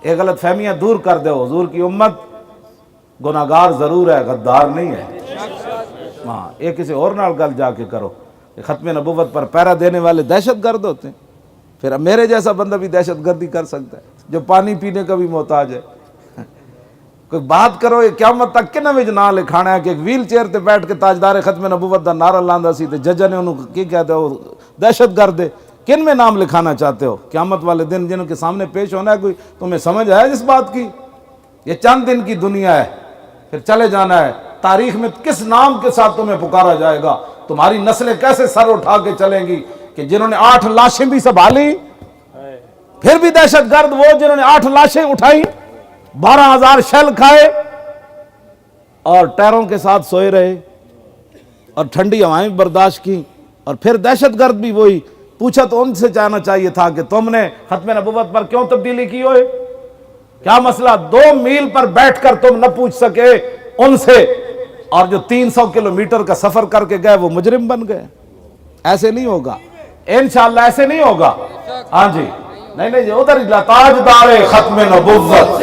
یہ غلط فہمیاں دور کر دو، حضور کی امت گناہگار ضرور ہے، غدار نہیں ہے۔ ہاں، یہ کسی اور نال گل جا کے کرو کہ ختم نبوت پر پہرا دینے والے دہشت گرد ہوتے ہیں، پھر میرے جیسا بندہ بھی دہشت گردی کر سکتا ہے جو پانی پینے کا بھی محتاج ہے۔ کوئی بات کرو، یہ قیامت تک کنہ وچ نام لکھانا ہے کہ ایک ویل چیئر تے بیٹھ کے تاجدار ختم نبوت دا نعرہ لاندا سی تے ججا نے انہوں کی کہتے ہو دہشت گرد ہے، کن میں نام لکھانا چاہتے ہو؟ قیامت والے دن جنہوں کے سامنے پیش ہونا ہے، کوئی تمہیں سمجھ ہے اس بات کی؟ یہ چند دن کی دنیا ہے، پھر چلے جانا ہے۔ تاریخ میں کس نام کے ساتھ تمہیں پکارا جائے گا؟ تمہاری نسلیں کیسے سر اٹھا کے چلیں گی کہ جنہوں نے 8 لاشیں بھی سنبھالی، پھر بھی دہشت گرد وہ جنہوں نے 8 لاشیں اٹھائی، 12,000 شیل کھائے اور ٹیروں کے ساتھ سوئے رہے اور ٹھنڈی ہوائیں برداشت کی، اور پھر دہشت گرد بھی وہی۔ پوچھا تو ان سے جانا چاہیے تھا کہ تم نے ختم نبوت پر کیوں تبدیلی کی ہوئے؟ کیا مسئلہ 2 میل پر بیٹھ کر تم نہ پوچھ سکے ان سے، اور جو 300 کلومیٹر کا سفر کر کے گئے وہ مجرم بن گئے؟ ایسے نہیں ہوگا انشاءاللہ، ایسے نہیں ہوگا۔ ہاں جی، نہیں ادھر تاجدار ختم نبوت